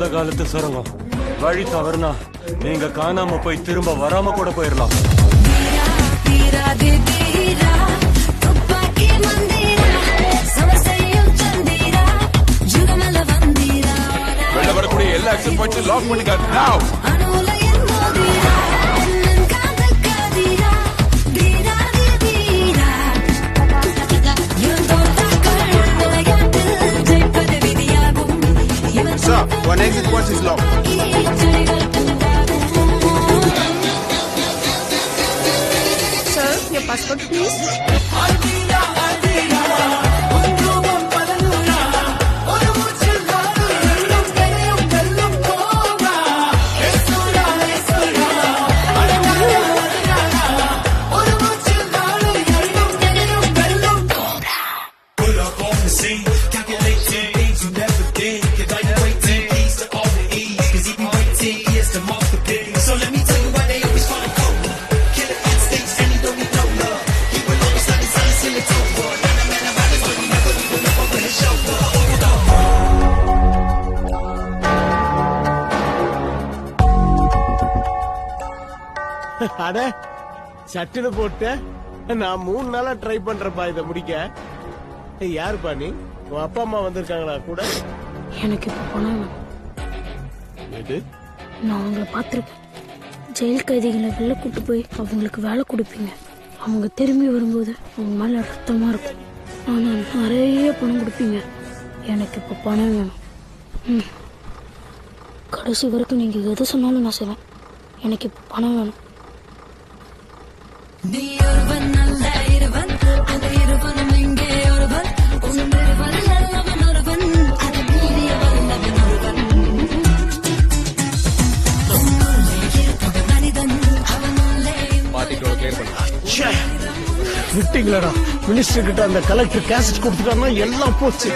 அந்த காலத்து சுரங்கம். வழி தவறுனா நீங்க காணாம போய் திரும்ப வராம கூட போயிடலாம். வெளில வரக்கூடிய எல்லா எக்ஸிட் பாயிண்ட்ஸையும் லாக் பண்ணுங்க now. Sir, one exit point is locked. Sir, your passport please. அட சட்டுன்னு போட்டு நான் 3 நாளா ட்ரை பண்றப்பா இதை முடிக்க. யாருப்பா நீ? உன் அப்பா அம்மா வந்திருக்காங்களா கூட? எனக்கு இப்ப பணம் வேணும். எது? நான் அவங்கள பார்த்துருக்கேன். ஜெயில் கைதிகளை வெளில கூட்டு போய் அவங்களுக்கு வேலை கொடுப்பீங்க. அவங்க திரும்பி வரும்போது அவங்க மேல ரத்தமா இருக்கும். ஆனா நிறைய பணம் கொடுப்பீங்க. எனக்கு இப்ப பணம் வேணும். கடைசி வரைக்கும் நீங்க எது சொன்னாலும் நான் செய்வேன். எனக்கு இப்ப பணம் வேணும். விட்டீங்களா? மினிஸ்டர் கிட்ட அந்த கலெக்டர் கேசட் கொடுத்துட்டாருன்னா எல்லாம் போச்சு.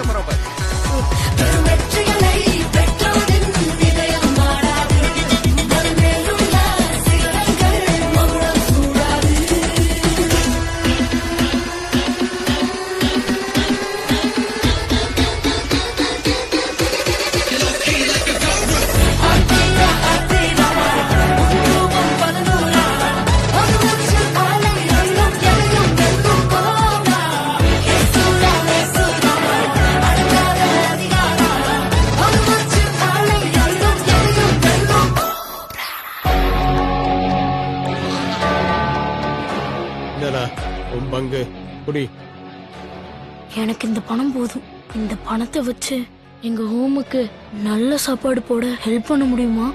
பங்கு குடி. எனக்கு இந்த பணம் போதும். இந்த பணத்தை வச்சு எங்க ஹோமுக்கு நல்ல சாப்பாடு போட ஹெல்ப் பண்ண முடியுமா?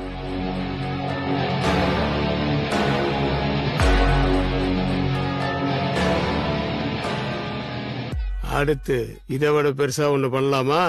அடுத்து இதை விட பெருசா ஒண்ணு பண்ணலாமா?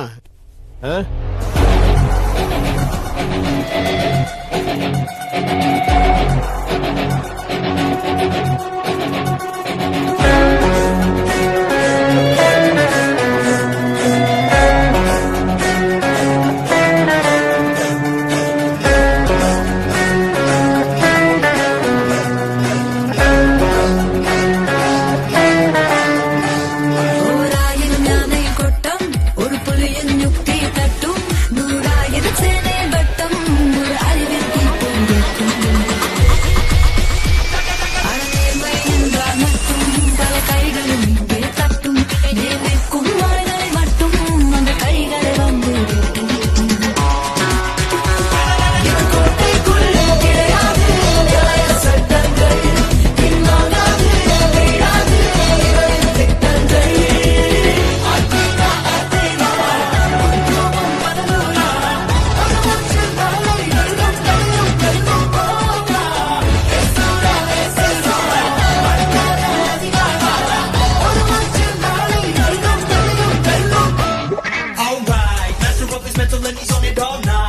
Alright, Master of his mental and he's on it all night.